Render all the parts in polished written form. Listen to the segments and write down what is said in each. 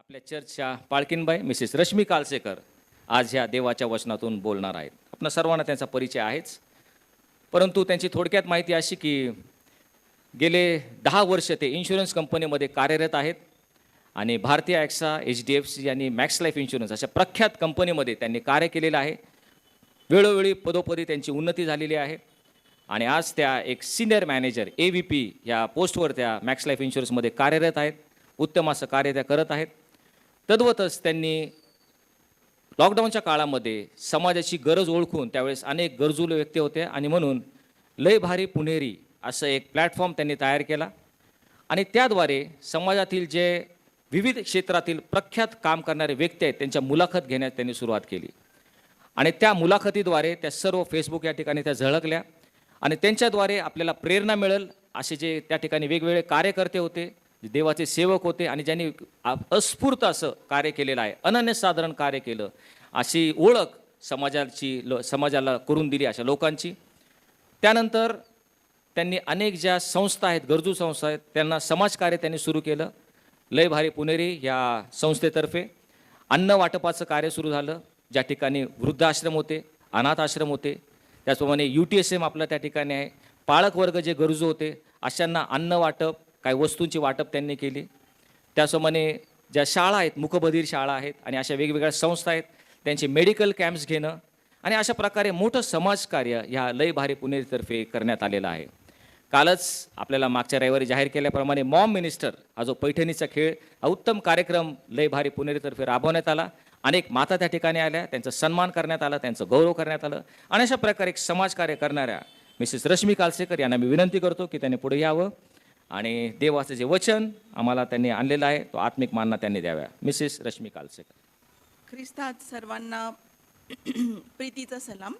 आपल्या चर्चच्या पाळकीनबाई मिसेस रश्मी कालसेकर आज ह्या देवाच्या वचनातून बोलणार आहेत. आपणा सर्वांना त्यांचा परिचय आहेच, परंतु त्यांची थोडक्यात माहिती अशी की गेले 10 वर्ष ते इन्शुरन्स कंपनीमध्ये कार्यरत आहेत आणि भारतीय ॲक्सा, HDFC आणि मॅक्स लाईफ इन्शुरन्स अशा प्रख्यात कंपनीमध्ये त्यांनी कार्य केलेलं आहे. वेळोवेळी पदोपदी त्यांची उन्नती झालेली आहे आणि आज त्या एक सिनियर मॅनेजर AVP या पोस्टवर त्या मॅक्स लाईफ इन्शुरन्समध्ये कार्यरत आहेत. उत्तम असं कार्य त्या करत आहेत. तद्वतच त्यांनी लॉकडाऊनच्या काळामध्ये समाजाची गरज ओळखून त्यावेळेस अनेक गरजू व्यक्ती होते आणि म्हणून लय भारी पुणेरी असं एक प्लॅटफॉर्म त्यांनी तयार केला आणि त्याद्वारे समाजातील जे विविध क्षेत्रातील प्रख्यात काम करणारे व्यक्ती आहेत त्यांच्या मुलाखत घेण्यास त्यांनी सुरुवात केली आणि त्या मुलाखतीद्वारे त्या सर्व फेसबुक या ठिकाणी त्या झळकल्या आणि त्यांच्याद्वारे आपल्याला प्रेरणा मिळेल असे जे त्या ठिकाणी वेगवेगळे कार्यकर्ते होते, देवाचे सेवक होते आणि ज्यांनी अस्फूर्त असं कार्य केलेलं आहे, अनन्यसाधारण कार्य केलं, अशी ओळख समाजाला करून दिली अशा लोकांची. त्यानंतर त्यांनी अनेक ज्या संस्था आहेत, गरजू संस्था आहेत, त्यांना समाजकार्य त्यांनी सुरू केलं. लय भारी पुणेरी या संस्थेतर्फे अन्न वाटपाचं कार्य सुरू झालं, ज्या ठिकाणी वृद्धाश्रम होते, अनाथ आश्रम होते. त्याचप्रमाणे UTSM आपलं त्या ठिकाणी आहे. पाळक वर्ग जे गरजू होते अशांना अन्न वाटप, काही वस्तूंची वाटप त्यांनी केली. त्याचप्रमाणे ज्या शाळा आहेत, मुकबधीर शाळा आहेत आणि अशा वेगवेगळ्या संस्था आहेत, त्यांचे मेडिकल कॅम्प्स घेणं आणि अशा प्रकारे मोठं समाजकार्य ह्या लय भारी पुणेरीतर्फे करण्यात आलेलं आहे. कालच आपल्याला मागच्या रविवारी जाहीर केल्याप्रमाणे मॉम मिनिस्टर हा जो पैठणीचा खेळ हा उत्तम कार्यक्रम लय भारी पुणेरीतर्फे राबवण्यात आला. अनेक माता त्या ठिकाणी आल्या, त्यांचा सन्मान करण्यात आला, त्यांचं गौरव करण्यात आलं आणि अशा प्रकारे एक समाजकार्य करणाऱ्या मिसेस रश्मी कालसेकर यांना मी विनंती करतो की त्यांनी पुढे यावं आणि देवाचं जे वचन आम्हाला त्यांनी आणलेलं आहे तो आत्मिक मानना त्यांनी द्याव्या. मिसेस रश्मी कालसेकर. ख्रिस्तात सर्वांना प्रीतीचा सलाम.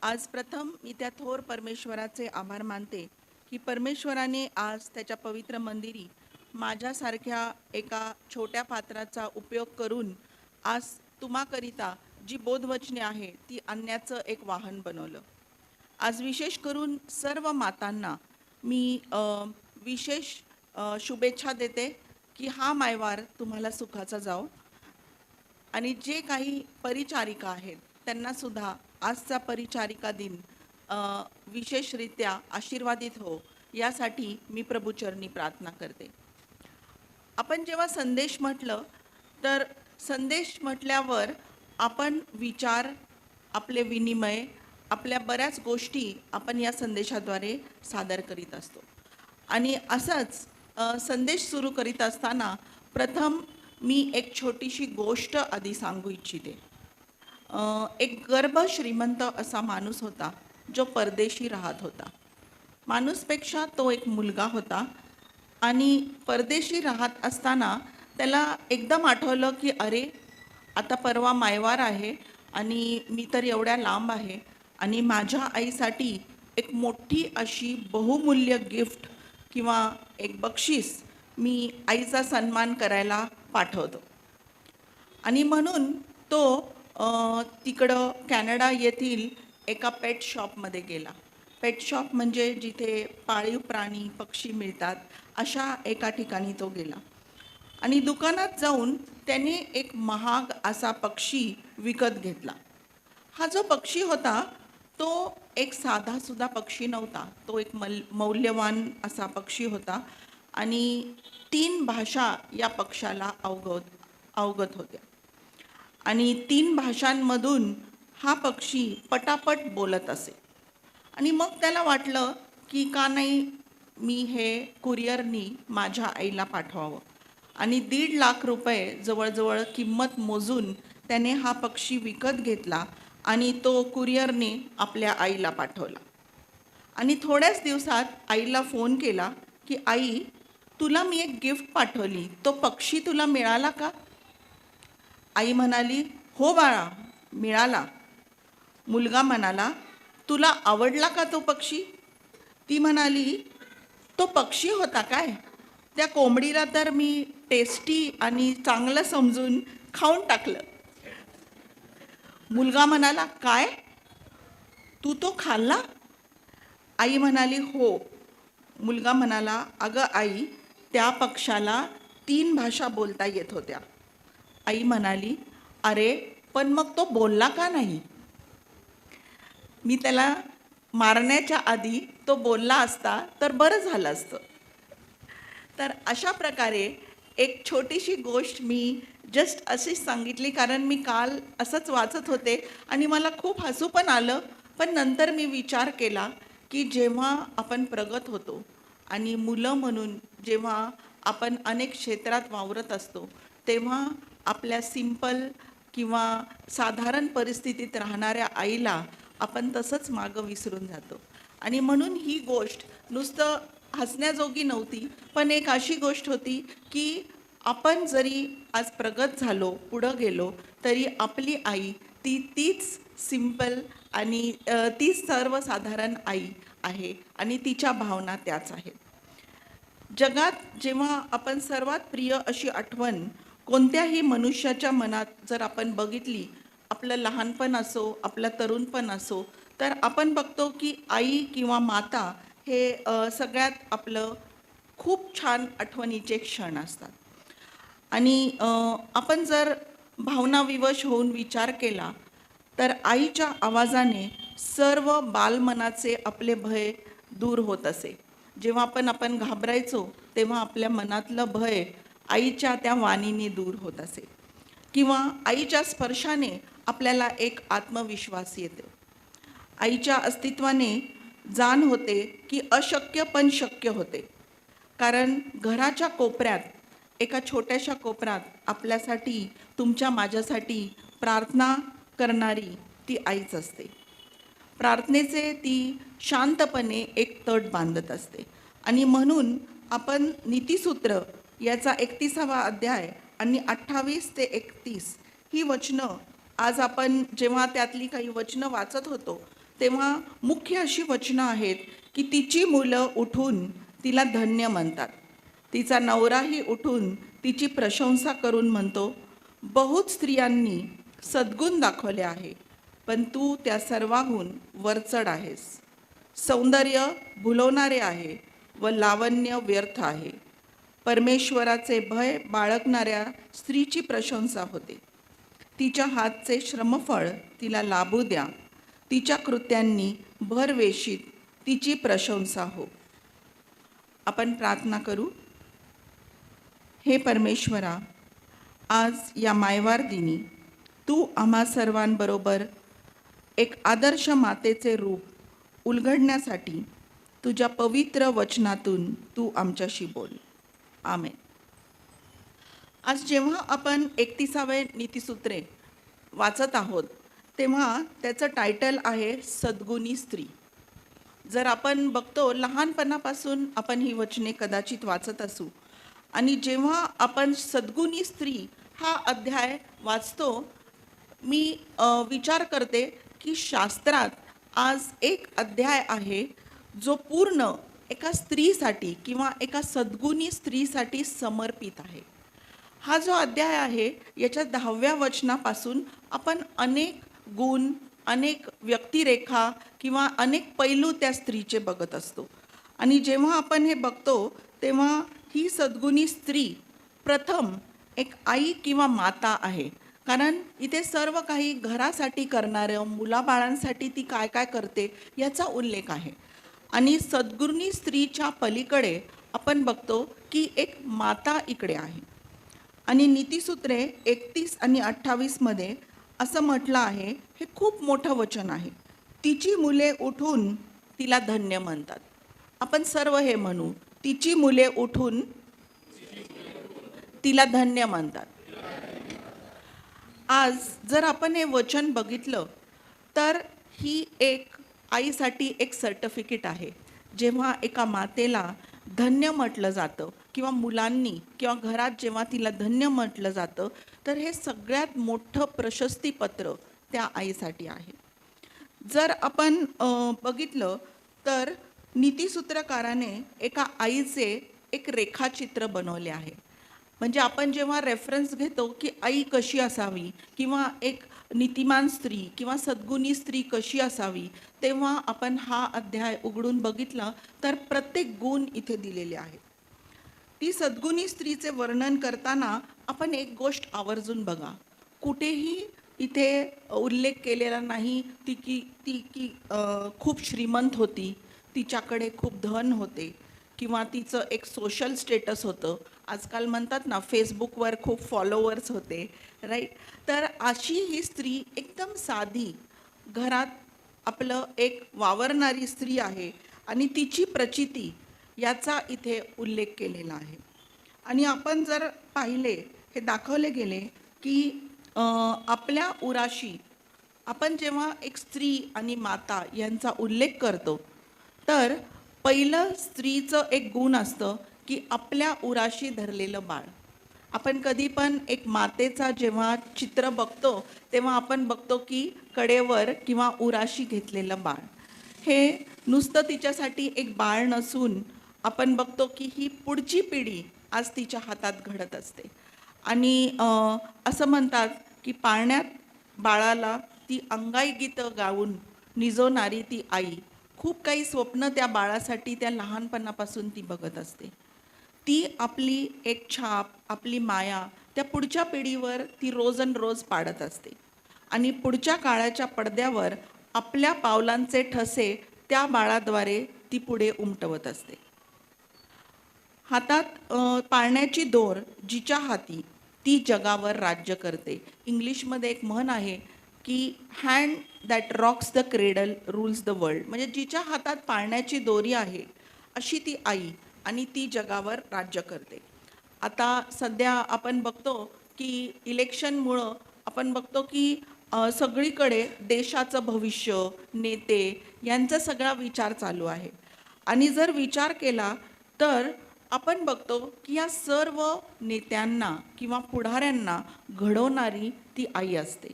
आज प्रथम मी त्या थोर परमेश्वराचे आभार मानते की परमेश्वराने आज त्याच्या पवित्र मंदिरी माझ्यासारख्या एका छोट्या पात्राचा उपयोग करून आज तुम्हाकरिता जी बोधवचने आहे ती आणण्याचं एक वाहन बनवलं. आज विशेष करून सर्व मातांना मी विशेष शुभेच्छा देते की हा मायवार तुम्हाला सुखाचा जाओ आणि जे काही परिचारिका आहेत त्यांनासुद्धा आजचा परिचारिका दिन विशेषरित्या आशीर्वादित हो यासाठी मी प्रभुचरणी प्रार्थना करते. आपण जेव्हा संदेश म्हटलं तर संदेश म्हटल्यावर आपण विचार, आपले विनिमय, आपल्या बऱ्याच गोष्टी आपण या संदेशाद्वारे सादर करीत असतो आणि असंच संदेश सुरू करीत असताना प्रथम मी एक छोटीशी गोष्ट आधी सांगू इच्छिते. एक गर्भ श्रीमंत असा माणूस होता जो परदेशी राहत होता. माणूसपेक्षा तो एक मुलगा होता आणि परदेशी राहत असताना त्याला एकदम आठवलं की अरे आता परवा मायवार आहे आणि मी तर एवढ्या लांब आहे आणि माझ्या आईसाठी एक मोठी अशी बहुमूल्य गिफ्ट किंवा एक बक्षीस मी आईचा सन्मान करायला पाठवतो. आणि म्हणून तो तिकडं कॅनडा येथील एका पेट शॉपमध्ये गेला. पेट शॉप म्हणजे जिथे पाळीव प्राणी पक्षी मिळतात अशा एका ठिकाणी तो गेला आणि दुकानात जाऊन त्याने एक महाग असा पक्षी विकत घेतला. हा जो पक्षी होता तो एक साधासुद्धा पक्षी नव्हता, तो एक मौल्यवान असा पक्षी होता आणि 3 भाषा या पक्षाला अवगत होत्या आणि 3 भाषांमधून हा पक्षी पटापट बोलत असे. आणि मग त्याला वाटलं की का नाही मी हे कुरिअरनी माझ्या आईला पाठवावं आणि 1.5 लाख रुपये जवळजवळ किंमत मोजून त्याने हा पक्षी विकत घेतला आणि तो कुरिअरने आपल्या आईला पाठवला. आणि थोड्याच दिवसात आईला फोन केला की आई तुला मी एक गिफ्ट पाठवली, तो पक्षी तुला मिळाला का? आई म्हणाली हो बाळा मिळाला. मुलगा म्हणाला तुला आवडला का तो पक्षी? ती म्हणाली तो पक्षी होता काय, त्या कोंबडीला तर मी टेस्टी आणि चांगलं समजून खाऊन टाकलं. मुलगा म्हणाला काय तू तो खाल्ला? आई म्हणाली हो. मुलगा म्हणाला अगं आई त्या पक्षाला 3 भाषा बोलता येत होत्या. आई म्हणाली, "अरे, पण मग तो बोलला का नाही?" मी त्याला मारण्याच्या आधी तो बोलला असता तर बरं झालं असतं. तर अशा प्रकारे एक छोटीशी गोष्ट मी जस्ट अशीच सांगितली, कारण मी काल असंच वाचत होते आणि मला खूप हसू पण आलं. पण नंतर मी विचार केला, की जेव्हा आपण प्रगत होतो आणि मुलं म्हणून जेव्हा आपण अनेक क्षेत्रात वावरत असतो, तेव्हा आपल्या सिंपल किंवा साधारण परिस्थितीत राहणाऱ्या आईला आपण तसंच मागं विसरून जातो. आणि म्हणून ही गोष्ट नुसतं हसण्याजोगी नव्हती, पण एक अशी गोष्ट होती की आपण जरी आज प्रगत झालो, पुढं गेलो, तरी आपली आई तीच सिंपल आणि तीच सर्वसाधारण आई आहे आणि तिच्या भावना त्याच आहेत. जगात जेव्हा आपण सर्वात प्रिय अशी आठवण कोणत्याही मनुष्याच्या मनात जर आपण बघितली, आपलं लहानपण असो, आपलं तरुणपण असो, तर आपण बघतो की आई किंवा माता हे सगळ्यात आपलं खूप छान आठवणीचे क्षण असतात. आणि आपण जर भावनाविवश होऊन विचार केला, तर आईच्या आवाजाने सर्व बालमनाचे आपले भय दूर होत असे. जेव्हा आपण घाबरायचो, तेव्हा आपल्या मनातलं भय आईच्या त्या वाणीने दूर होत असे. किंवा आईच्या स्पर्शाने आपल्याला एक आत्मविश्वास येतो. आईच्या अस्तित्वाने जाण होते की अशक्य पण शक्य होते. कारण घराच्या कोपऱ्यात, एका छोट्याशा कोपऱ्यात आपल्यासाठी, तुमच्या माझ्यासाठी प्रार्थना करणारी ती आईच असते. प्रार्थनेचे ती शांतपणे एक तट बांधत असते. आणि म्हणून आपण नीतिसूत्र याचा 31वा अध्याय आणि 28 ते 31 ही वचनं, आज आपण जेव्हा त्यातली काही वचनं वाचत होतो, तेव्हा मुख्य अशी वचनं आहेत की तिची मुलं उठून तिला धन्य म्हणतात. तिचा नवराही उठून तिची प्रशंसा करून म्हणतो, बहुत स्त्रियांनी सद्गुण दाखवले आहे, पण तू त्या सर्वाहून वरचढ आहेस. सौंदर्य भुलवणारे आहे व लावण्य व्यर्थ आहे. परमेश्वराचे भय बाळगणाऱ्या स्त्रीची प्रशंसा होते. तिच्या हातचे श्रमफळ तिला लाभू द्या. तिच्या कृत्यांनी भरवेशीत तिची प्रशंसा हो. आपण प्रार्थना करू. हे परमेश्वरा, आज या मायवार दिनी तू आम्हा सर्वांबरोबर एक आदर्श मातेचे रूप उलगडण्यासाठी तुझ्या पवित्र वचनातून तू आमच्याशी बोल. आमेन. आज जेव्हा आपण 31वे नीतिसूत्रे वाचत आहोत, तेव्हा त्याचं टायटल आहे सद्गुणी स्त्री. जर आपण बघतो, लहानपणापासून आपण ही वचने कदाचित वाचत असू, आणि जेव्हा आपण सद्गुणी स्त्री हा अध्याय वाचतो, मी विचार करते की शास्त्रात आज एक अध्याय आहे जो पूर्ण एका स्त्रीसाठी किंवा एका सद्गुणी स्त्रीसाठी समर्पित आहे. हा जो अध्याय आहे, याच्या 10व्या वचनापासून आपण अनेक गुण, अनेक व्यक्तिरेखा किंवा अनेक पैलू त्या स्त्रीचे बघत असतो. आणि जेव्हा आपण हे बघतो, तेव्हा ही सद्गुणी स्त्री प्रथम एक आई किंवा माता आहे. कारण इथे सर्व काही घरासाठी करणारं, मुलाबाळांसाठी ती काय काय करते याचा उल्लेख आहे. आणि सद्गुणी स्त्रीच्या पलीकडे आपण बघतो की एक माता इकडे आहे. आणि नीतिसूत्रे 31 आणि 28 मध्ये असं म्हटलं आहे, हे खूप मोठं वचन आहे, तिची मुले उठून तिला धन्य म्हणतात. आपण सर्व हे म्हणू, तिची मुले उठून तिला धन्य म्हणतात. आज जर आपण हे वचन बघितलं, तर ही एक आईसाठी एक सर्टिफिकेट आहे. जेव्हा एका मातेला धन्य म्हटलं जातं किंवा मुलांनी किंवा घरात जेव्हा तिला धन्य म्हटलं जातं, तर हे सगळ्यात मोठं प्रशस्तीपत्र त्या आईसाठी आहे. जर आपण बघितलं, तर नीतिसूत्रकाराने एका आईचे एक रेखाचित्र बनवले आहे. म्हणजे आपण जेव्हा रेफरन्स घेतो की आई कशी असावी किंवा एक नीतिमान स्त्री किंवा सद्गुणी स्त्री कशी असावी, तेव्हा आपण हा अध्याय उघडून बघितला तर प्रत्येक गुण इथे दिलेले आहेत. ती सद्गुणी स्त्रीचे वर्णन करताना आपण एक गोष्ट आवर्जून बघा. कुठेही इथे उल्लेख केलेला नाही ती खूप श्रीमंत होती, तिच्याकडे खूप धन होते किंवा तिचं एक सोशल स्टेटस होतं. आजकाल म्हणतात ना, फेसबुकवर खूप फॉलोअर्स होते, राईट. तर अशी ही स्त्री एकदम साधी घरात आपलं एक वावरणारी स्त्री आहे आणि तिची प्रचिती याचा इथे उल्लेख केलेला आहे. आणि आपण जर पाहिले, हे दाखवले गेले की आपल्या उराशी आपण जेव्हा एक स्त्री आणि माता यांचा उल्लेख करतो, तर पहिलं स्त्रीचं एक गुण असतं की आपल्या उराशी धरलेलं बाळ. आपण कधी पण एक मातेचा जेव्हा चित्र बघतो, तेव्हा आपण बघतो की कडेवर किंवा उराशी घेतलेलं बाळ. हे नुसतं तिच्यासाठी एक बाळ नसून आपण बघतो की ही पुढची पिढी आज तिच्या हातात घडत असते. आणि असं म्हणतात की पाळण्यात बाळाला ती अंगाई गीतं गाऊन निजवणारी ती आई खूप काही स्वप्न त्या बाळासाठी त्या लहानपणापासून ती बघत असते. ती आपली एक छाप, आपली माया त्या पुढच्या पिढीवर ती रोज पाडत असते आणि पुढच्या काळाच्या पडद्यावर आपल्या पावलांचे ठसे त्या बाळाद्वारे ती पुढे उमटवत असते. हातात पाळण्याची दोर जिच्या हाती ती जगावर राज्य करते. इंग्लिशमध्ये एक म्हण आहे की hand that Roxx the cradle rules the world. म्हणजे जिच्या हातात पाळण्याची दोरी आहे अशी ती आई आणि ती जगावर राज्य करते. आता सध्या आपण बघतो की इलेक्शनमुळं आपण बघतो की सगळीकडे देशाचं भविष्य, नेते यांचा सगळा विचार चालू आहे. आणि जर विचार केला तर आपण बघतो की या सर्व नेत्यांना किंवा पुढाऱ्यांना घडवणारी ती आई असते.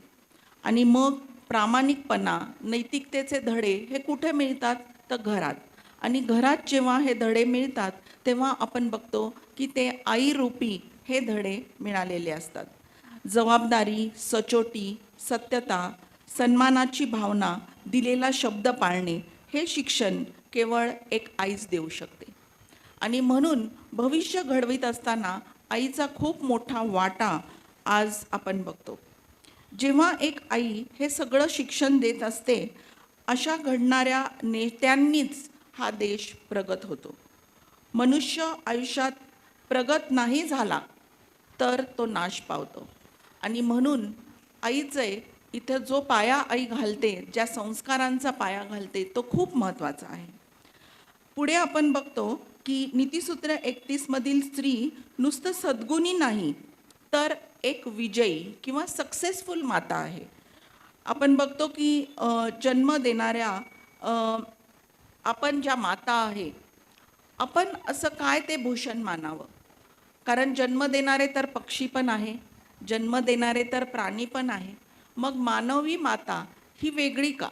आणि मग प्रामाणिकपणा, नैतिकतेचे धडे हे कुठे मिळतात? तर घरात. आणि घरात जेव्हा हे धडे मिळतात तेव्हा आपण बघतो की ते आईरूपी हे धडे मिळालेले असतात. जबाबदारी, सचोटी, सत्यता, सन्मानाची भावना, दिलेला शब्द पाळणे हे शिक्षण केवळ एक आईच देऊ शकते. आणि म्हणून भविष्य घडवित असताना आईचा खूप मोठा वाटा आज आपण बघतो. जेव्हा एक आई हे सगळं शिक्षण देत असते, अशा घडणाऱ्या नेत्यांनीच हा देश प्रगत होतो. मनुष्य आयुष्यात प्रगत नाही झाला तर तो नाश पावतो. आणि म्हणून आईचे इथं जो पाया आई घालते, ज्या संस्कारांचा पाया घालते, तो खूप महत्त्वाचा आहे. पुढे आपण बघतो की नीतिसूत्र 31 मधील स्त्री नुसतं सद्गुणी नाही तर एक विजयी किंवा सक्सेसफुल माता आहे. आपण बघतो की जन्म देणाऱ्या आपण ज्या माता आहे, आपण असं काय ते भूषण मानावं? कारण जन्म देणारे तर पक्षी पण आहे, जन्म देणारे तर प्राणी पण आहे. मग मानवी माता ही वेगळी का?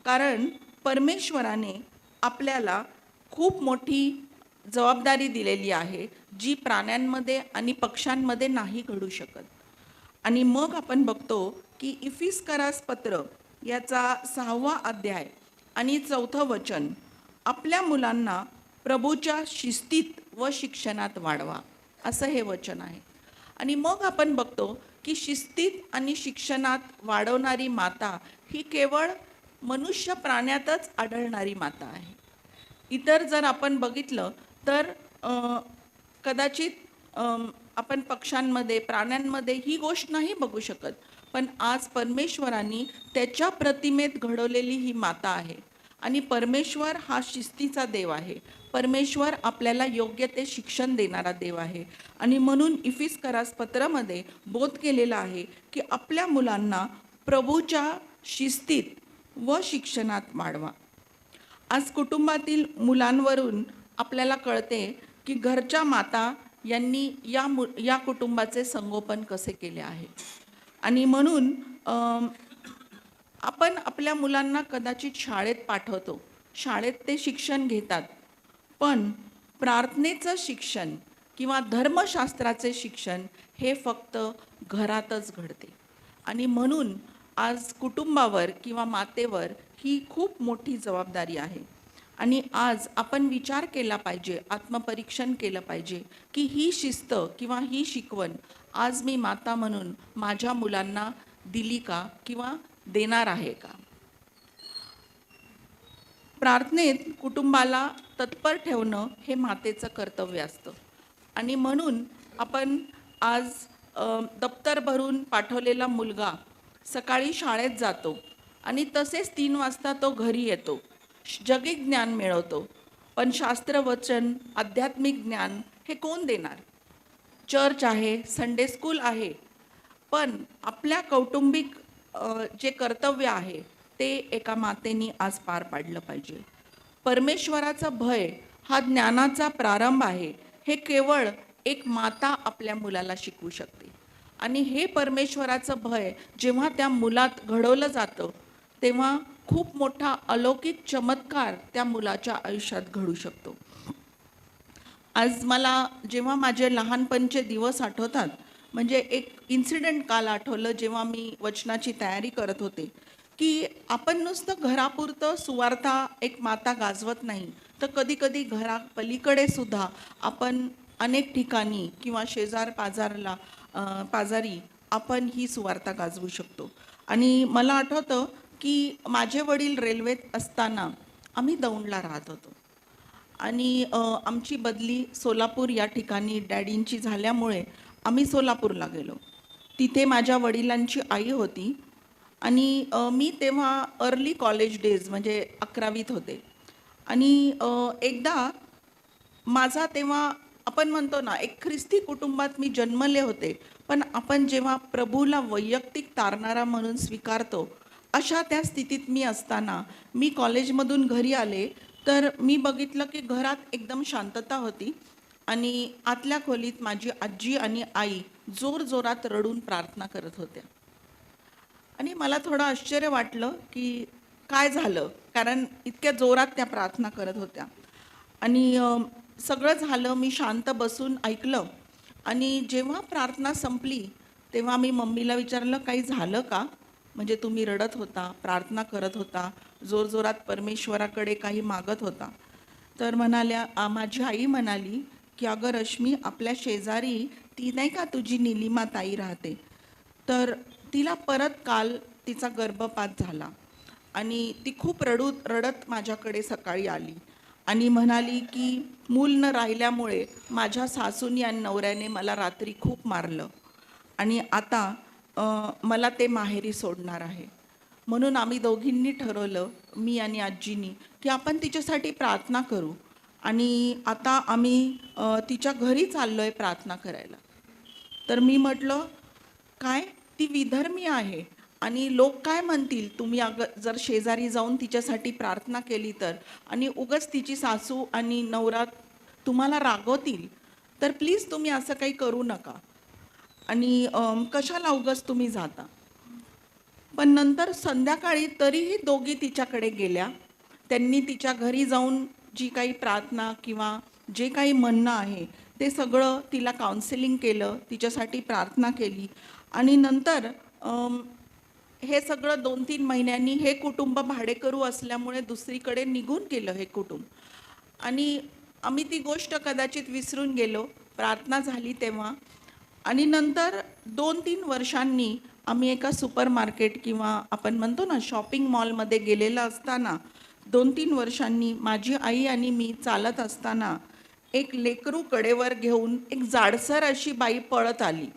कारण परमेश्वराने आपल्याला खूप मोठी जबाबदारी दिलेली आहे, जी प्राण्यांमध्ये आणि पक्ष्यांमध्ये नाही घडू शकत. आणि मग आपण बघतो की इफिस्करास पत्र याचा 6वा अध्याय आणि 4थं वचन, आपल्या मुलांना प्रभूच्या शिस्तीत व शिक्षणात वाढवा, असं हे वचन आहे. आणि मग आपण बघतो की शिस्तीत आणि शिक्षणात वाढवणारी माता ही केवळ मनुष्य प्राण्यातच आढळणारी माता आहे. इतर जर आपण बघितलं तर कदाचित आपण पक्ष्यांमध्ये, प्राण्यांमध्ये ही गोष्ट नाही बघू शकत. पण आज परमेश्वरांनी त्याच्या प्रतिमेत घडवलेली ही माता आहे. आणि परमेश्वर हा शिस्तीचा देव आहे. परमेश्वर आपल्याला योग्य ते शिक्षण देणारा देव आहे. आणि म्हणून इफिस्करास पत्रामध्ये बोध केलेला आहे की आपल्या मुलांना प्रभूच्या शिस्तीत व शिक्षणात वाढवा. आज कुटुंबातील मुलांवरून आपल्याला कळते की घरच्या माता यांनी या कुटुंबाचे संगोपन कसे केले आहे. आणि म्हणून आपण आपल्या मुलांना कदाचित शाळेत पाठवतो, शाळेत ते शिक्षण घेतात, पण प्रार्थनेचं शिक्षण किंवा धर्मशास्त्राचे शिक्षण हे फक्त घरातच घडते. आणि म्हणून आज कुटुंबावर किंवा मातेवर ही खूप मोठी जबाबदारी आहे. आणि आज आपण विचार केला पाहिजे, आत्मपरीक्षण केलं पाहिजे की ही शिस्त किंवा ही शिकवण आज मी माता म्हणून माझ्या मुलांना दिली का किंवा देणार आहे का. प्रार्थनेत कुटुंबाला तत्पर ठेवणं हे मातेचं कर्तव्य असतं आणि म्हणून आपण आज दप्तर भरून पाठवलेला मुलगा सकाळी शाळेत जातो आणि तसेच 3 वाजता तो घरी येतो, जगिक ज्ञान मिळवतो. पण शास्त्रवचन, आध्यात्मिक ज्ञान हे कोण देणार. चर्च आहे, संडे स्कूल आहे, पण आपल्या कौटुंबिक जे कर्तव्य आहे ते एका मातेनी आज पार पाडलं पाहिजे. परमेश्वराचा भय हा ज्ञानाचा प्रारंभ आहे, हे केवळ एक माता आपल्या मुलाला शिकवू शकते. आणि हे परमेश्वराचं भय जेव्हा त्या मुलात घडवलं जातं तेव्हा खूप मोठा अलौकिक चमत्कार त्या मुलाच्या आयुष्यात घडू शकतो. आज मला जेव्हा माझे लहानपणचे दिवस आठवतात, म्हणजे एक इन्सिडेंट काल आठवलं जेव्हा मी वचनाची तयारी करत होते, की आपण नुसतं घरापुरतं सुवार्ता एक माता गाजवत नाही, तर कधी कधी घरा पलीकडे सुद्धा आपण अनेक ठिकाणी किंवा शेजार पाजारी आपण ही सुवार्ता गाजवू शकतो. आणि मला आठवतं की माझे वडील रेल्वेत असताना आम्ही दौंडला राहत होतो आणि आमची बदली सोलापूर या ठिकाणी डॅडींची झाल्यामुळे आम्ही सोलापूरला गेलो. तिथे माझ्या वडिलांची आई होती आणि मी तेव्हा अर्ली कॉलेज डेज म्हणजे 11वीत होते. आणि एकदा माझा तेव्हा आपण म्हणतो ना, एक ख्रिस्ती कुटुंबात मी जन्मले होते, पण आपण जेव्हा प्रभूला वैयक्तिक तारणारा म्हणून स्वीकारतो, अशा त्या स्थितीत मी असताना मी कॉलेजमधून घरी आले, तर मी बघितलं की घरात एकदम शांतता होती आणि आतल्या खोलीत माझी आजी आणि आई जोरजोरात रडून प्रार्थना करत होत्या. आणि मला थोडं आश्चर्य वाटलं की काय झालं, कारण इतक्या जोरात त्या प्रार्थना करत होत्या. आणि सगळं झालं, मी शांत बसून ऐकलं. आणि जेव्हा प्रार्थना संपली तेव्हा मी मम्मीला विचारलं, काही झालं का, म्हणजे तुम्ही रडत होता, प्रार्थना करत होता, जोरजोरात परमेश्वराकडे काही मागत होता. तर माझी आई म्हणाली की अगं रश्मी, आपल्या शेजारी ती नाही का तुझी निलिमा ताई राहते, तर तिला परत काल तिचा गर्भपात झाला आणि ती खूप रडत माझ्याकडे सकाळी आली आणि म्हणाली की मूल न राहिल्यामुळे माझ्या सासूनी आणि नवऱ्याने मला रात्री खूप मारलं आणि आता मला ते माहेरी सोडणार आहे. म्हणून आम्ही दोघींनी ठरवलं, मी आणि आजीनी, की आपण तिच्यासाठी प्रार्थना करू. आणि आता आम्ही तिच्या घरी चाललोय प्रार्थना करायला. तर मी म्हटलं, काय, ती विधर्मी आहे आणि लोक काय म्हणतील तुम्ही जर शेजारी जाऊन तिच्यासाठी प्रार्थना केली तर, आणि उगाच तिची सासू आणि नवरा तुम्हाला रागवतील, तर प्लीज तुम्ही असं काही करू नका आणि कशाला उगाच तुम्ही जाता. पण नंतर संध्याकाळी तरीही दोघी तिच्याकडे गेल्या. त्यांनी तिच्या घरी जाऊन जी काही प्रार्थना किंवा जे काही म्हणणं आहे ते सगळं तिला काउन्सिलिंग केलं, तिच्यासाठी प्रार्थना केली. आणि नंतर हे सगळं 2-3 महिन्यांनी हे कुटुंब भाडेकरू असल्यामुळे दुसरीकडे निघून गेलं हे कुटुंब. आणि आम्ही ती गोष्ट कदाचित विसरून गेलो, प्रार्थना झाली तेव्हा. आणि नंतर 2-3 वर्षांनी आम्ही एका सुपर मार्केट किंवा आपण म्हणतो ना शॉपिंग मॉलमध्ये गेलेलं असताना 2-3 वर्षांनी माझी आई आणि मी चालत असताना एक लेकरू कडेवर घेऊन एक जाडसर अशी बाई पळत आली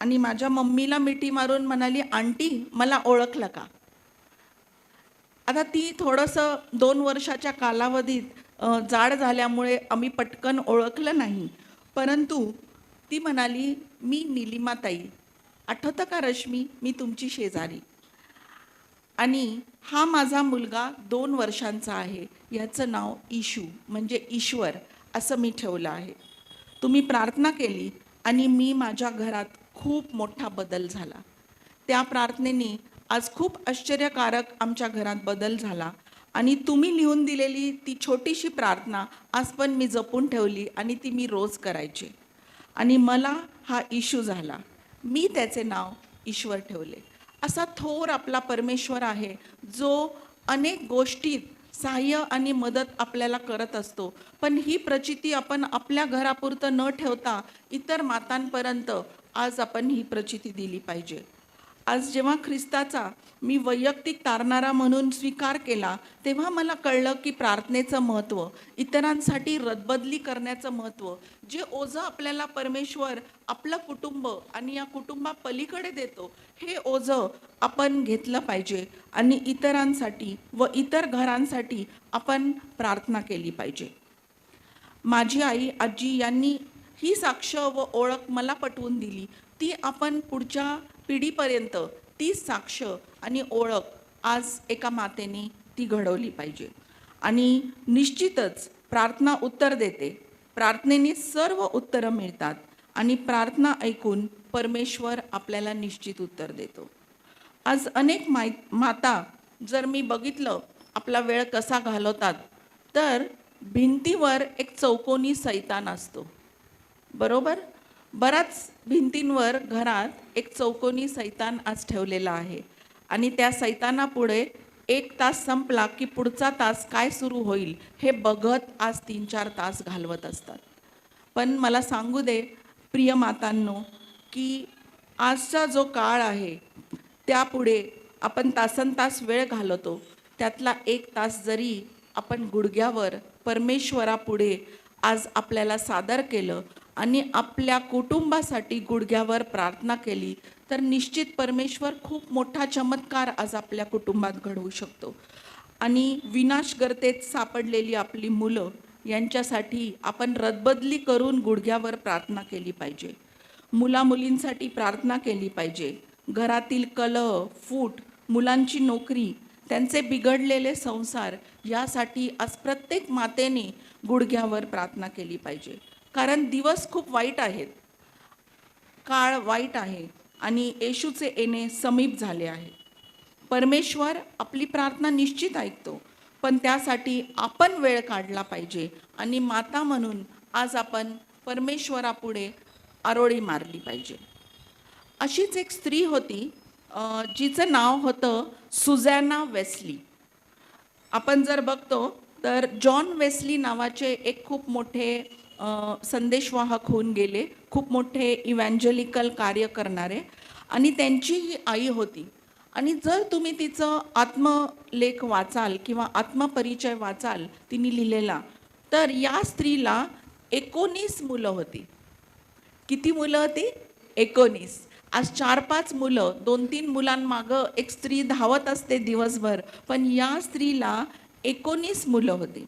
आणि माझ्या मम्मीला मिठी मारून म्हणाली, आंटी मला ओळखलं का. आता ती थोडंसं 2 वर्षाच्या कालावधीत जाड झाल्यामुळे आम्ही पटकन ओळखलं नाही, परंतु ती म्हणाली, मी निलिमा ताई, आठवतं का रश्मी, मी तुमची शेजारी. आणि हा माझा मुलगा 2 वर्षांचा आहे, याचं नाव ईशू म्हणजे ईश्वर असं मी ठेवलं आहे. तुम्ही प्रार्थना केली आणि मी माझ्या घरात खूप मोठा बदल झाला. त्या प्रार्थनेने आज खूप आश्चर्यकारक आमच्या घरात बदल झाला. आणि तुम्ही लिहून दिलेली ती छोटीशी प्रार्थना आज पण मी जपून ठेवली आणि ती मी रोज करायची. आणि मला हा इशू झाला, मी त्याचे नाव ईश्वर ठेवले. असा थोर आपला परमेश्वर आहे जो अनेक गोष्टीत सहाय्य आणि मदत आपल्याला करत असतो, पण ही प्रचिती आपण आपल्या घरापुरतं न ठेवता इतर मातांपर्यंत आज आपण ही प्रचिती दिली पाहिजे. आज जेव्हा ख्रिस्ताचा मी वैयक्तिक तारणारा म्हणून स्वीकार केला, तेव्हा मला कळलं की प्रार्थनेचं महत्त्व, इतरांसाठी रदबदली करण्याचं महत्त्व, जे ओझं आपल्याला परमेश्वर आपलं कुटुंब आणि या कुटुंबापलीकडे देतो, हे ओझं आपण घेतलं पाहिजे आणि इतरांसाठी व इतर घरांसाठी आपण प्रार्थना केली पाहिजे. माझी आई आजी यांनी ही साक्ष व ओळख मला पटवून दिली. ती आपण पुढच्या पिढीपर्यंत ती साक्ष आणि ओळख आज एका मातेने ती घडवली पाहिजे. आणि निश्चितच प्रार्थना उत्तर देते. प्रार्थनेने सर्व उत्तरं मिळतात आणि प्रार्थना ऐकून परमेश्वर आपल्याला निश्चित उत्तर देतो. आज अनेक माता जर मी बघितलं आपला वेळ कसा घालवतात, तर भिंतीवर एक चौकोनी सैतान असतो, बरोबर. बऱ्याच भिंतींवर घरात एक चौकोनी सैतान आज ठेवलेला आहे आणि त्या सैतानापुढे 1 तास संपला की पुढचा तास काय सुरू होईल हे बघत आज 3-4 तास घालवत असतात. पण मला सांगू दे प्रिय मातांनो, की आजचा जो काळ आहे त्यापुढे आपण तासनतास वेळ घालवतो, त्यातला 1 तास जरी आपण गुडघ्यावर परमेश्वरापुढे आज आपल्याला सादर केलं आणि आपल्या कुटुंबासाठी गुडघ्यावर प्रार्थना केली, तर निश्चित परमेश्वर खूप मोठा चमत्कार आज आपल्या कुटुंबात घडवू शकतो. आणि विनाशगर्तेत सापडलेली आपली मुलं यांच्यासाठी आपण रदबदली करून गुडघ्यावर प्रार्थना केली पाहिजे. मुलामुलींसाठी प्रार्थना केली पाहिजे. घरातील कलह, फूट, मुलांची नोकरी, त्यांचे बिघडलेले संसार यासाठी आज प्रत्येक मातेने गुडघ्यावर प्रार्थना केली पाहिजे. कारण दिवस खूप वाईट आहेत, काळ वाईट आहे आणि येशूचे येणे समीप झाले आहे. परमेश्वर आपली प्रार्थना निश्चित ऐकतो, पण त्यासाठी आपण वेळ काढला पाहिजे आणि माता म्हणून आज आपण परमेश्वरापुढे आरोळी मारली पाहिजे. अशीच एक स्त्री होती, जिचं नाव होतं सुझॅना वेस्ली. आपण जर बघतो तर जॉन वेस्ली नावाचे एक खूप मोठे संदेशवाहक होऊन गेले, खूप मोठे इव्हँजलिकल कार्य करणारे, आणि त्यांची ही आई होती. आणि जर तुम्ही तिचं आत्मलेख वाचाल किंवा आत्मपरिचय वाचाल तिने लिहिलेला, तर या स्त्रीला 19 मुलं होती. किती मुलं होती? 19. आज 4-5 मुलं, 2-3 मुलांमागं एक स्त्री धावत असते दिवसभर, पण या स्त्रीला 19 मुलं होती.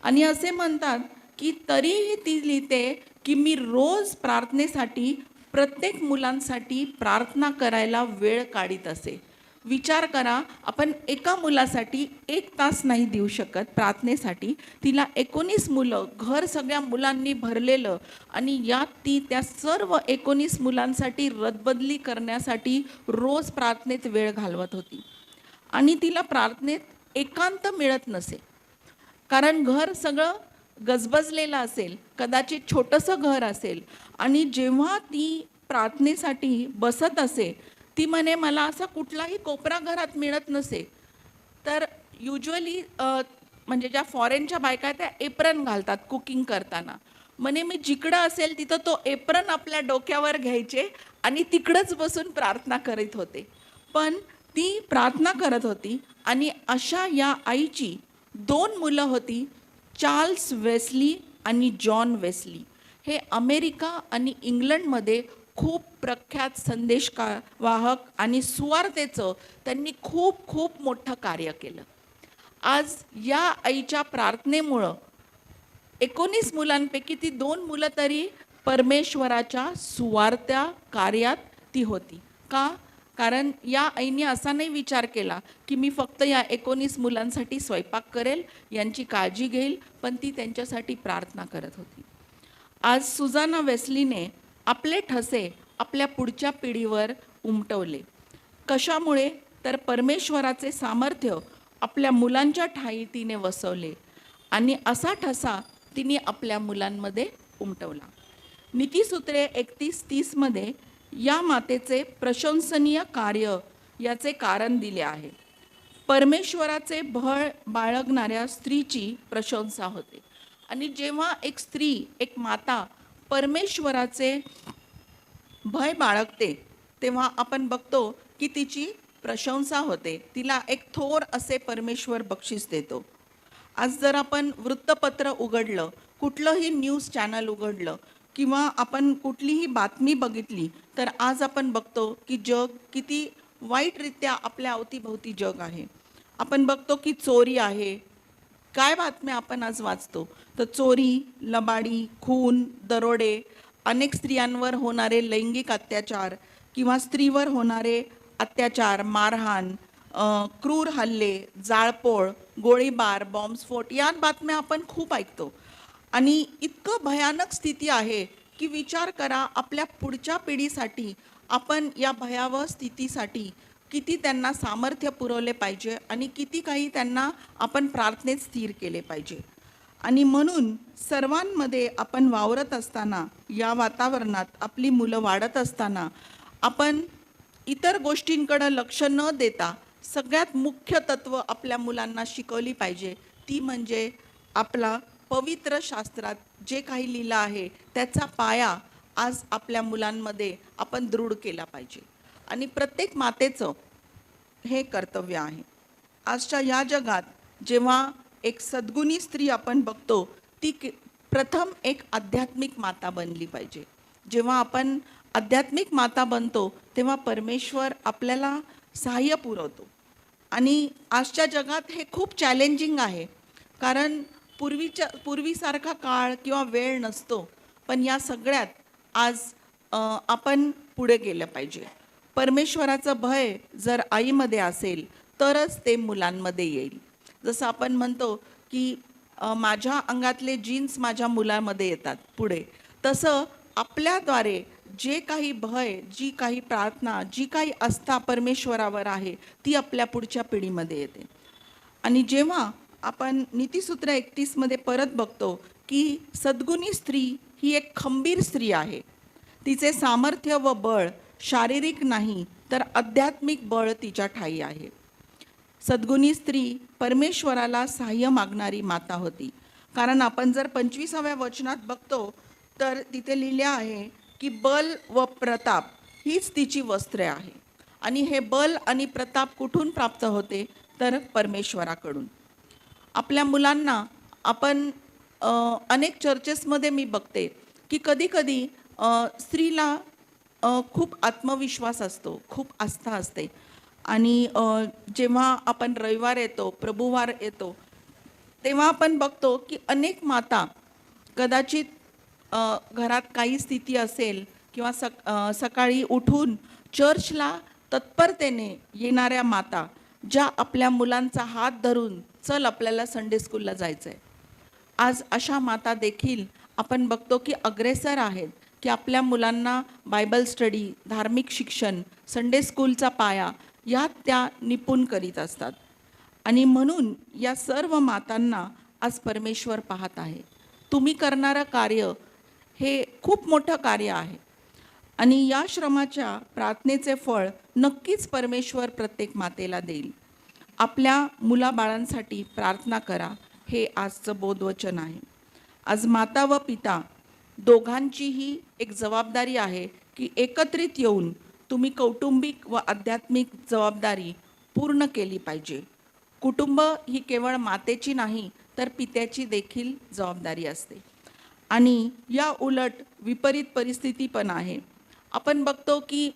आणि असे म्हणतात की तरीही ती लिहिते की मी रोज प्रार्थनेसाठी प्रत्येक मुलांसाठी प्रार्थना करायला वेळ काढीत असे. विचार करा, आपण एका मुलासाठी 1 तास नाही देऊ शकत प्रार्थनेसाठी, तिला 19 मुलं, घर सगळ्या मुलांनी भरलेलं, आणि यात ती त्या सर्व 19 मुलांसाठी रदबदली करण्यासाठी रोज प्रार्थनेत वेळ घालवत होती. आणि तिला प्रार्थनेत एकांत मिळत नसे, कारण घर सगळं गजबजलेलं असेल, कदाचित छोटंसं घर असेल. आणि जेव्हा ती प्रार्थनेसाठी बसत असे, ती म्हणे मला असा कुठलाही कोपरा घरात मिळत नसे. तर युजली म्हणजे ज्या फॉरेनच्या बायका त्या एप्रन घालतात कुकिंग करताना. म्हणे मी जिकडं असेल तिथं तो एप्रन आपल्या डोक्यावर घ्यायचे आणि तिकडंच बसून प्रार्थना करीत होते. पण ती प्रार्थना करत होती. आणि अशा या आईची 2 मुलं होती, चार्ल्स वेस्ली आणि जॉन वेस्ली. हे अमेरिका आणि इंग्लंडमध्ये खूप प्रख्यात संदेशवाहक आणि सुवार्तेचं त्यांनी खूप खूप मोठं कार्य केलं. आज या आईच्या प्रार्थनेमुळं 19 मुलांपैकी ती 2 मुलं तरी परमेश्वराच्या सुवार्त्या कार्यात ती होती. का? कारण या आईने असा नाही विचार केला की मी फक्त या 19 मुलांसाठी स्वयंपाक करेल, यांची काळजी घेईल, पण ती त्यांच्यासाठी प्रार्थना करत होती. आज सुझाना वेस्लीने आपले ठसे आपल्या पुढच्या पिढीवर उमटवले. कशामुळे? तर परमेश्वराचे सामर्थ्य आपल्या मुलांच्या ठायी तिने वसवले आणि असा ठसा तिने आपल्या मुलांमध्ये उमटवला. नीतिसूत्रे 31:30 मध्ये या मातेचे प्रशंसनीय कार्य याचे कारण दिले आहे. परमेश्वराचे भय बाळगणाऱ्या स्त्रीची प्रशंसा होते. आणि जेव्हा एक स्त्री, एक माता परमेश्वराचे भय बाळगते, तेव्हा आपण बघतो की तिची प्रशंसा होते. तिला एक थोर असे परमेश्वर बक्षीस देतो. आज जर आपण वृत्तपत्र उघडलं, कुठलंही न्यूज चॅनल उघडलं किंवा आपण कुठलीही बातमी बघितली, तर आज आपण बघतो की जग किती वाईटरित्या आपल्या अवतीभोवती जग आहे. आपण बघतो की चोरी आहे. काय बातम्या आपण आज वाचतो? तर चोरी, लबाडी, खून, दरोडे, अनेक स्त्रियांवर होणारे लैंगिक अत्याचार किंवा स्त्रीवर होणारे अत्याचार, मारहाण, क्रूर हल्ले, जाळपोळ, गोळीबार, बॉम्बस्फोट या बातम्या आपण खूप ऐकतो. आणि इतकं भयानक स्थिती आहे की विचार करा, आपल्या पुढच्या पिढीसाठी आपण या भयावह स्थितीसाठी किती त्यांना सामर्थ्य पुरवले पाहिजे आणि किती काही त्यांना आपण प्रार्थनेत स्थिर केले पाहिजे. आणि म्हणून सर्वांमध्ये आपण वावरत असताना, या वातावरणात आपली मुलं वाढत असताना, आपण इतर गोष्टींकडे लक्ष न देता सगळ्यात मुख्य तत्व आपल्या मुलांना शिकवली पाहिजे. ती म्हणजे आपला पवित्र शास्त्रात जे काही लिहिलं आहे त्याचा पाया आज आपल्या मुलांमध्ये आपण दृढ केला पाहिजे. आणि प्रत्येक मातेचं हे कर्तव्य आहे. आजच्या या जगात जेव्हा एक सद्गुणी स्त्री आपण बघतो, ती प्रथम एक आध्यात्मिक माता बनली पाहिजे. जेव्हा आपण आध्यात्मिक माता बनतो तेव्हा परमेश्वर आपल्याला सहाय्य पुरवतो. आणि आजच्या जगात हे खूप चॅलेंजिंग आहे, कारण पूर्वीसारखा काळ किंवा वेळ नसतो. पण या सगळ्यात आज आपण पुढे गेलं पाहिजे. परमेश्वराचं भय जर आईमध्ये असेल तरच ते मुलांमध्ये येईल. जसं आपण म्हणतो की माझ्या अंगातले जीन्स माझ्या मुलामध्ये येतात पुढे, तसं आपल्याद्वारे जे काही भय, जी काही प्रार्थना, जी काही आस्था परमेश्वरावर आहे ती आपल्या पुढच्या पिढीमध्ये येते. आणि जेव्हा आपण नीतिसूत्र 31 मध्ये परत बघतो की सद्गुणी स्त्री ही एक खंबीर स्त्री आहे. तिचे सामर्थ्य व बळ शारीरिक नाही तर आध्यात्मिक बळ तिच्या ठायी आहे. सद्गुणी स्त्री परमेश्वराला सहाय्य मागणारी माता होती. कारण आपण जर 25व्या वचनात बघतो तर तिथे लिहिले आहे की बल व प्रताप हीच तिची वस्त्रे आहे. आणि हे बल आणि प्रताप कुठून प्राप्त होते? तर परमेश्वराकडून. आपल्या मुलांना आपण अनेक चर्चेसमध्ये मी बघते की कधीकधी स्त्रीला खूप आत्मविश्वास असतो, खूप आस्था असते. आणि जेव्हा आपण रविवार येतो, प्रभुवार येतो, तेव्हा आपण बघतो की अनेक माता कदाचित घरात काही स्थिती असेल किंवा सकाळी उठून चर्चला तत्परतेने येणाऱ्या माता, ज्या आपल्या मुलांचा हात धरून चल आपल्याला संडे स्कूलला जायचं आहे. आज अशा माता देखील आपण बघतो की अग्रेसर आहेत, की आपल्या मुलांना बायबल स्टडी, धार्मिक शिक्षण, संडे स्कूलचा पाया यात त्या निपुण करीत असतात. आणि म्हणून या सर्व मातांना आज परमेश्वर पाहत आहे. तुम्ही करणारं कार्य हे खूप मोठं कार्य आहे. आणि या श्रमाच्या प्रार्थनेचे फळ नक्कीच परमेश्वर प्रत्येक मातेला देईल. आपल्या मुलाबाळांसाठी प्रार्थना करा, हे आजचं बोधवचन आहे. आज माता व पिता दोघांचीही एक जबाबदारी आहे की एकत्रित येऊन तुम्ही कौटुंबिक व आध्यात्मिक जबाबदारी पूर्ण केली पाहिजे. कुटुंब ही केवळ मातेची नाही तर पित्याची देखील जबाबदारी असते. आणि या उलट विपरीत परिस्थिती पण आहे. आपण बघतो की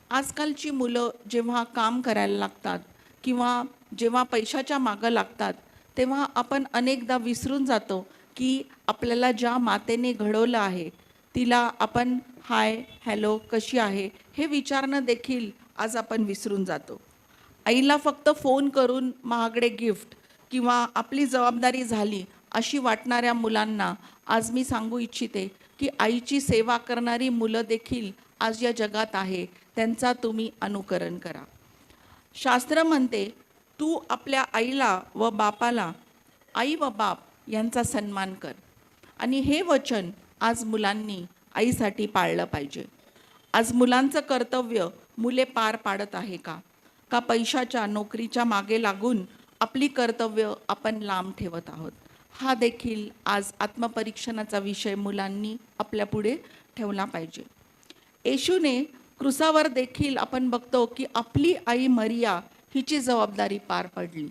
आजकालची मुलं जेव्हा काम करायला लागतात किंवा जेव्हा पैशाच्या मागं लागतात, तेव्हा आपण अनेकदा विसरून जातो की आपल्याला ज्या मातेने घडवलं आहे तिला आपण हाय, हॅलो, कशी आहे हे विचारणं देखील आज आपण विसरून जातो. आईला फक्त फोन करून महागडे गिफ्ट किंवा आपली जबाबदारी झाली अशी वाटणाऱ्या मुलांना आज मी सांगू इच्छिते की आईची सेवा करणारी मुलं देखील आज या जगात आहे. त्यांचा तुम्ही अनुकरण करा. शास्त्र म्हणते, तू आपल्या आईला व बापाला, आई व बाप यांचा सन्मान कर. आणि हे वचन आज मुलांनी आईसाठी पाळलं पाहिजे. आज मुलांचं कर्तव्य मुले पार पाडत आहे का? का पैशाच्या नोकरीच्या मागे लागून आपली कर्तव्य आपण लांब ठेवत आहोत? हा देखील आज आत्मपरीक्षणाचा विषय मुलांनी आपल्या पुढे ठेवला पाहिजे. येशूने क्रुसावर देखील आपण बघतो की आपली आई मरिया हिची जबाबदारी पार पडली.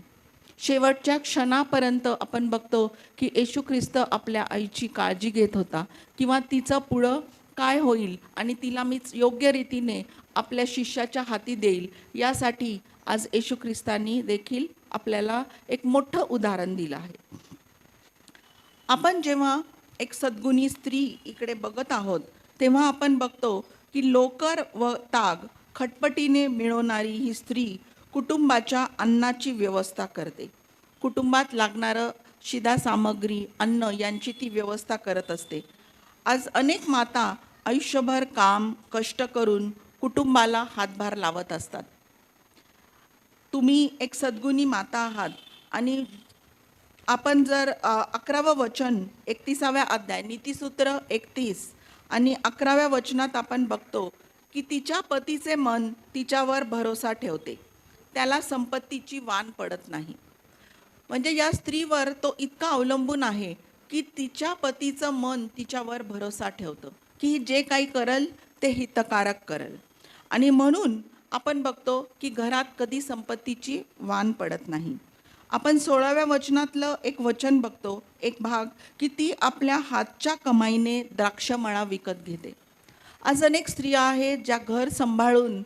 शेवटच्या क्षणापर्यंत आपण बघतो की येशू ख्रिस्त आपल्या आईची काळजी घेत होता, किंवा तिचं पुढं काय होईल आणि तिला मीच योग्य रीतीने आपल्या शिष्याच्या हाती देईल, यासाठी आज येशू ख्रिस्तांनी देखील आपल्याला एक मोठं उदाहरण दिलं आहे. आपण जेव्हा एक सद्गुणी स्त्री इकडे बघत आहोत, तेव्हा आपण बघतो की लोकर व ताग खटपटीने मिळवणारी ही स्त्री कुटुंबाच्या अन्नाची व्यवस्था करते. कुटुंबात लागणारं शिधा सामग्री, अन्न यांची ती व्यवस्था करत असते. आज अनेक माता आयुष्यभर काम कष्ट करून कुटुंबाला हातभार लावत असतात. तुम्ही एक सद्गुणी माता आहात आणि आपण जर 11वं वचन 31व्या अध्याय नीतिसूत्र 31 आणि 11व्या वचनात आपण बघतो की तिच्या पतीचे मन तिच्यावर भरोसा ठेवते, त्याला संपत्तीची वाण पडत नाही. म्हणजे या स्त्रीवर तो इतका अवलंबून आहे की तिच्या पतीचं मन तिच्यावर भरोसा ठेवतं की जे काही करल ते हितकारक करल. आणि म्हणून आपण बघतो की घरात कधी संपत्तीची वाण पडत नाही. आपण 16व्या वचनातलं एक वचन बघतो, एक भाग, की ती आपल्या हातच्या कमाईने द्राक्षमळा विकत घेते. आज अनेक स्त्रिया आहेत ज्या घर सांभाळून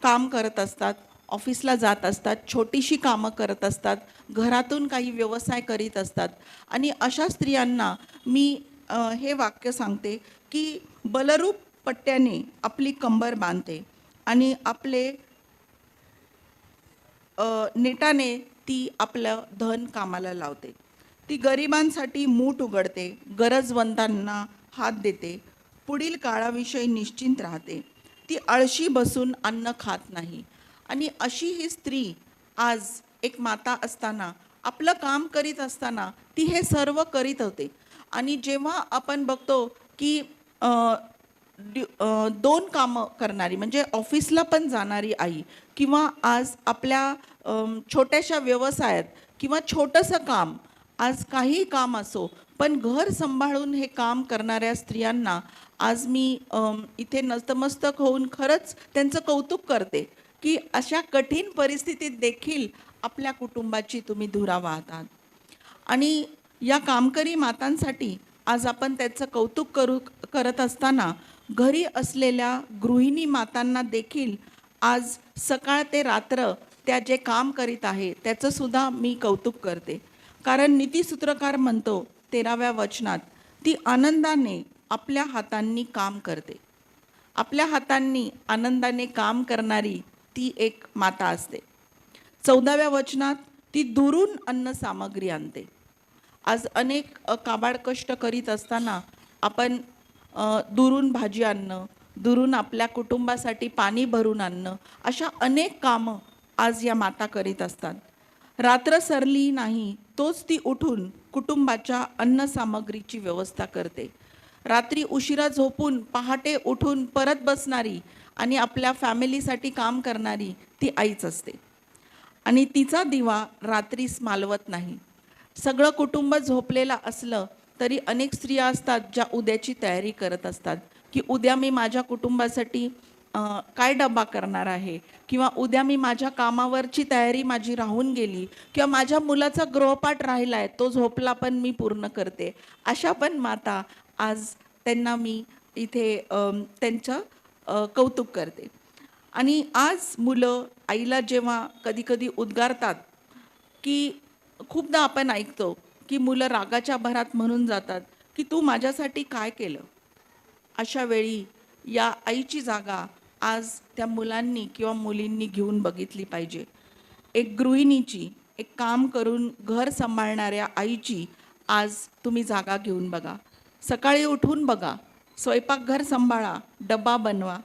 काम करत असतात, ऑफिसला जात असतात, छोटीशी कामं करत असतात, घरातून काही व्यवसाय करीत असतात. आणि अशा स्त्रियांना मी हे वाक्य सांगते की बलरूप पट्ट्याने आपली कंबर बांधते आणि आपले नेटाने ती आपलं धन कामाला लावते. ती गरिबांसाठी मूठ उघडते, गरजवंतांना हात देते, पुढील काळाविषयी निश्चिंत राहते. ती आळशी बसून अन्न खात नाही. आणि अशी ही स्त्री आज एक माता असताना, आपलं काम करीत असताना ती हे सर्व करीत होते. आणि जेव्हा आपण बघतो की 2 कामं करणारी, म्हणजे ऑफिसला पण जाणारी आई, किंवा आज आपल्या छोट्याशा व्यवसायात किंवा छोटंसं काम, आज काही काम असो, पण घर सांभाळून हे काम करणाऱ्या स्त्रियांना आज मी इथे नतमस्तक होऊन खरंच त्यांचं कौतुक करते की अशा कठीण परिस्थितीत देखील आपल्या कुटुंबाची तुम्ही धुरा वाहतात. आणि या कामकरी मातांसाठी आज आपण त्याचं कौतुक करत असताना घरी असलेल्या गृहिणी मातांना देखील आज सकाळ ते रात्र त्या जे काम करीत आहे त्याचं सुद्धा मी कौतुक करते. कारण नीतिसूत्रकार म्हणतो 13व्या वचनात, ती आनंदाने आपल्या हातांनी काम करते. आपल्या हातांनी आनंदाने काम करणारी ती एक माता असते. 14व्या वचनात ती दुरून अन्न सामग्री आणते. आज अनेक काबाड कष्ट करीत असताना आपण दुरून भाजी आणणं, दुरून आपल्या कुटुंबासाठी पाणी भरून आणणं, अशा अनेक कामं आज या माता करीत असतात. रात्र सरली नाही तोच ती उठून कुटुंबाच्या अन्न सामग्रीची व्यवस्था करते. रात्री उशिरा झोपून पहाटे उठून परत बसणारी आणि आपल्या फॅमिलीसाठी काम करणारी ती आईच असते. आणि तिचा दिवा रात्रीस मालवत नाही. सगळं कुटुंब झोपलेलं असलं तरी अनेक स्त्रिया असतात ज्या उद्याची तयारी करत असतात की उद्या मी माझ्या कुटुंबासाठी काय डबा करणार आहे, किंवा उद्या मी माझ्या कामावरची तयारी माझी राहून गेली, किंवा माझ्या मुलाचा गृहपाठ राहिला आहे तो झोपला पण मी पूर्ण करते. अशा पण माता आज त्यांना मी इथे त्यांचं कौतुक करते. आणि आज मुलं आईला जेव्हा कधी कधी उद्गारतात, की खूपदा आपण ऐकतो की मुलं रागाच्या भरात म्हणून जातात की तू माझ्यासाठी काय केलं. अशा वेळी या आईची जागा आज त्या मुलांनी किंवा मुलींनी घेऊन बघितली पाहिजे. एक गृहिणीची, एक काम करून घर सांभाळणाऱ्या आईची आज तुम्ही जागा घेऊन बघा. सकाळी उठून बघा, स्वयंपाकघर सांभाळा, डबा बनवा,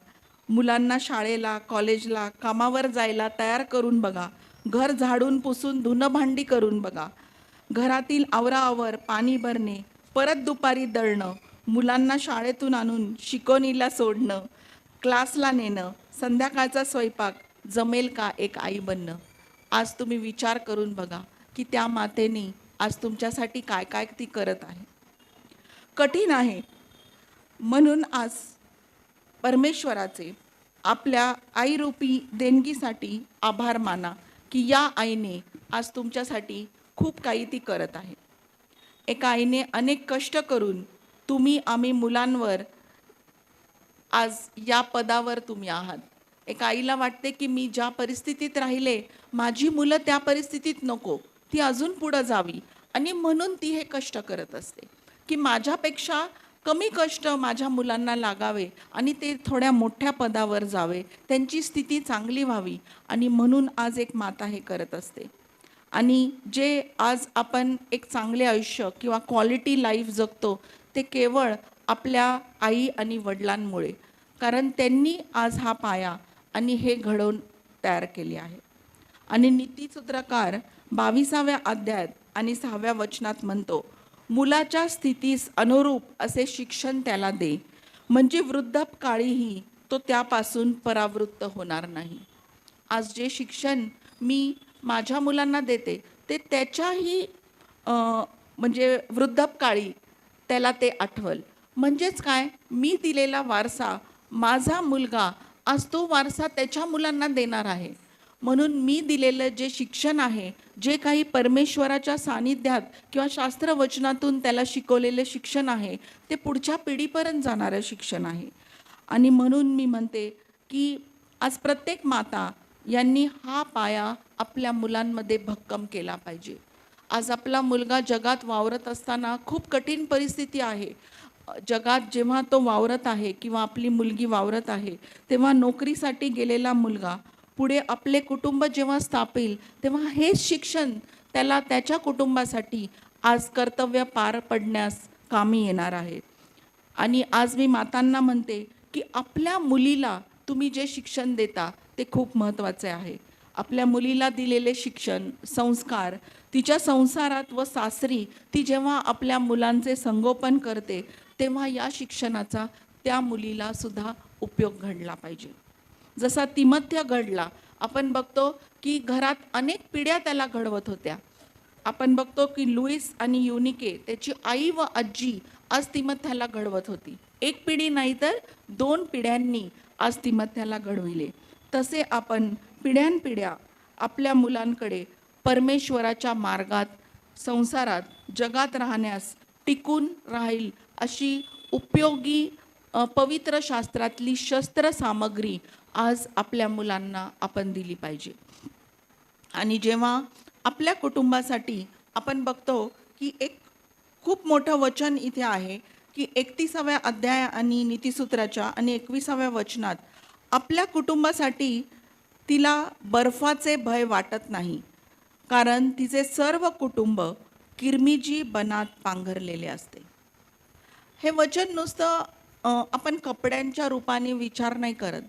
मुलांना शाळेला, कॉलेजला, कामावर जायला तयार करून बघा, घर झाडून पुसून धुणं भांडी करून बघा, घरातील आवराआवर, पाणी भरणे, परत दुपारी दळणं, मुलांना शाळेतून आणून शिकवणीला सोडणं, क्लासला नेणं, संध्याकाळचा स्वयंपाक, जमेल का एक आई बनणं? आज तुम्ही विचार करून बघा की त्या मातेने आज तुमच्यासाठी काय काय ती करत आहे. कठीण आहे. म्हणून आज परमेश्वराचे आपल्या आईरूपी देणगीसाठी आभार माना की या आईने आज तुमच्यासाठी खूप काही ती करत आहे. एका आईने अनेक कष्ट करून आम्ही मुलांवर आज या पदावर तुम्ही आहात. एका आईला वाटते की मी ज्या परिस्थितीत राहिले, माझी मुलं त्या परिस्थितीत नको, ती अजून पुढं जावी, आणि म्हणून ती हे कष्ट करत असते की माझ्यापेक्षा कमी कष्ट माझ्या मुलांना लागावे आणि ते थोड्या मोठ्या पदावर जावे, त्यांची स्थिती चांगली व्हावी, आणि म्हणून आज एक माता हे करत असते. आणि जे आज आपण एक चांगले आयुष्य किंवा क्वालिटी लाईफ जगतो ते केवळ आपल्या आई आणि वडिलांमुळे, कारण त्यांनी आज हा पाया आणि हे घडवून तयार केले आहे. आणि नीतिसूत्रकार 22व्या अध्यायात आणि 6व्या वचनात म्हणतो, मुलाच्या स्थितीस अनुरूप असे शिक्षण त्याला दे, म्हणजे वृद्धापकाळीही तो त्यापासून परावृत्त होणार नाही. आज जे शिक्षण मी माझ्या मुलांना देते ते त्याच्याही म्हणजे वृद्धापकाळी त्याला ते आठवल. म्हणजेच काय, मी दिलेला वारसा माझा मुलगा आज तो वारसा त्याच्या मुलांना देणार आहे. म्हणून मी दिलेलं जे शिक्षण आहे, जे काही परमेश्वराच्या सानिध्यात किंवा शास्त्रवचनातून त्याला शिकवलेलं शिक्षण आहे, ते पुढच्या पिढीपर्यंत जाणारं शिक्षण आहे. आणि म्हणून मी म्हणते की आज प्रत्येक माता यांनी हा पाया आपल्या मुलांमध्ये भक्कम केला पाहिजे. आज आपला मुलगा जगात वावरत असताना खूप कठीण परिस्थिती आहे. जगात जेव्हा तो वावरत आहे किंवा आपली मुलगी वावरत आहे, तेव्हा नोकरीसाठी गेलेला मुलगा पुढे आपले कुटुंब जेव्हा स्थापेल, तेव्हा हेच शिक्षण त्याला त्याच्या कुटुंबासाठी आज कर्तव्य पार पडण्यास कामी येणार आहे. आणि आज मी मातांना म्हणते की आपल्या मुलीला तुम्ही जे शिक्षण देता ते खूप महत्त्वाचे आहे. आपल्या मुलीला दिलेले शिक्षण, संस्कार, तिच्या संसारात व सासरी ती जेव्हा आपल्या मुलांचे संगोपन करते, तेव्हा या शिक्षणाचा त्या मुलीला सुद्धा उपयोग घडला पाहिजे. जसा तिमथ्य घडला, आपण बघतो की घरात अनेक पिढ्या त्याला घडवत होत्या. आपण बघतो की लुईस आणि युनिके, त्याची आई व आजी आज तिमथ्याला घडवत होती. एक पिढी नाही तर 2 पिढ्यांनी आज तिमथ्याला घडविले. तसे आपण पिढ्यानपिढ्या आपल्या मुलांकडे परमेश्वराच्या मार्गात, संसारात, जगात राहण्यास टिकून राहील अशी उपयोगी पवित्र शास्त्रातली शस्त्र सामग्री आज आपल्या मुलांना आपण दिली पाहिजे. आणि जेव्हा आपल्या कुटुंबासाठी आपण बघतो की एक खूप मोठं वचन इथे आहे की 31व्या अध्याय आणि नीतिसूत्राच्या आणि 21व्या वचनात आपल्या कुटुंबासाठी तिला बर्फाचे भय वाटत नाही, कारण तिचे सर्व कुटुंब किरमिजी बनात पांघरलेले असते. हे वचन नुसतं आपण कपड्यांच्या रूपाने विचार नाही करत,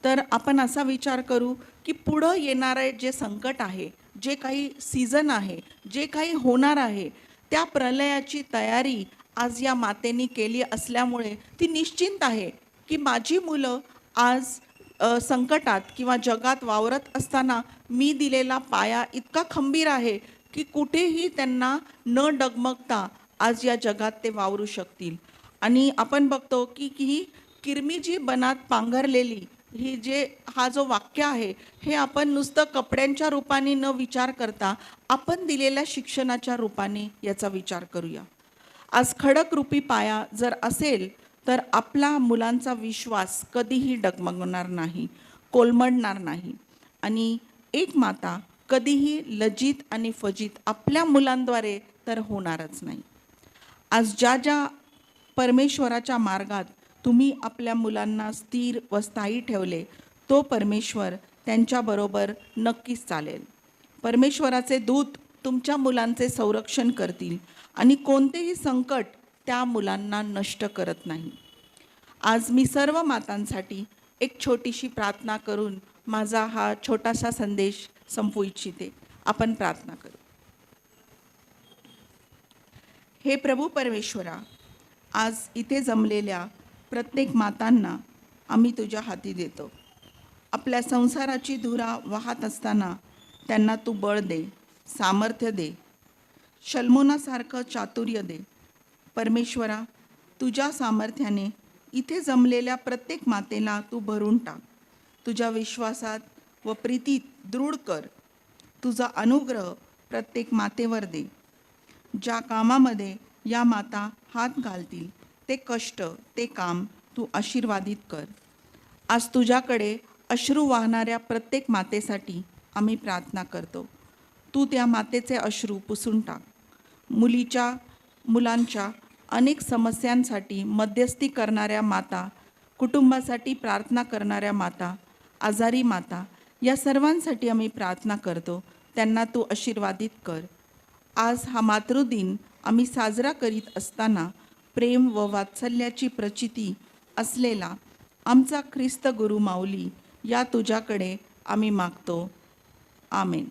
तर आपण असा विचार करू की पुढं येणारे जे संकट आहे, जे काही सीझन आहे, जे काही होणार आहे, त्या प्रलयाची तयारी आज या मातेने केली असल्यामुळे ती निश्चिंत आहे की माझी मुलं आज संकटात किंवा जगात वावरत असताना मी दिलेला पाया इतका खंबीर आहे की कुठेही त्यांना न डगमगता आज या जगात ते वावरू शकतील. आणि आपण बघतो की ही किरमिजी बनात पांघरलेली हा जो वाक्य आहे, हे आपण नुसतं कपड्यांच्या रूपाने न विचार करता आपण दिलेल्या शिक्षणाच्या रूपाने याचा विचार करूया. आज खडक रूपी पाया जर असेल तर आपला मुलांचा विश्वास कधीही डगमगणार नाही, कोलमडणार नाही. आणि एक माता कधीही लज्जित आणि फजित आपल्या मुलांद्वारे तर होणारच नाही. आज ज्या परमेश्वराच्या मार्गात तुम्ही आपल्या मुलांना स्थिर व स्थायी ठेवले, तो परमेश्वर त्यांच्याबरोबर नक्कीच चालेल. परमेश्वराचे दूत तुमच्या मुलांचे संरक्षण करतील आणि कोणतेही संकट त्या मुलांना नष्ट करत नाही. आज मी सर्व मातांसाठी एक छोटीशी प्रार्थना करून माझा हा छोटासा संदेश संपवू इच्छिते. आपण प्रार्थना करू. हे प्रभू परमेश्वरा, आज इथे जमलेल्या प्रत्येक मातांना आम्ही तुझ्या हाती देतो. आपल्या संसाराची धुरा वाहत असताना त्यांना तू बळ दे, सामर्थ्य दे, शल्मोनासारखं चातुर्य दे. परमेश्वरा, तुझ्या सामर्थ्याने इथे जमलेल्या प्रत्येक मातेला तू भरून टाक. तुझ्या विश्वासात व प्रीतीत दृढ कर. तुझा अनुग्रह प्रत्येक मातेवर दे. ज्या कामामध्ये या माता हात घालतील ते कष्ट, ते काम तू आशीर्वादित कर. आज तुझ्याकडे अश्रू वाहणाऱ्या प्रत्येक मातेसाठी आम्ही प्रार्थना करतो. तू त्या मातेचे अश्रू पुसून टाक. मुलांच्या अनेक समस्यांसाठी मध्यस्थी करणाऱ्या माता, कुटुंबासाठी प्रार्थना करणाऱ्या माता, आजारी माता, या सर्वांसाठी आम्ही प्रार्थना करतो. त्यांना तू आशीर्वादित कर. आज हा मातृदिन आम्ही साजरा करीत असताना प्रेम व वात्सल्याची प्रचिती असलेला आमचा ख्रिस्त गुरु माऊली या तुझ्याकडे आम्ही मागतो. आमेन.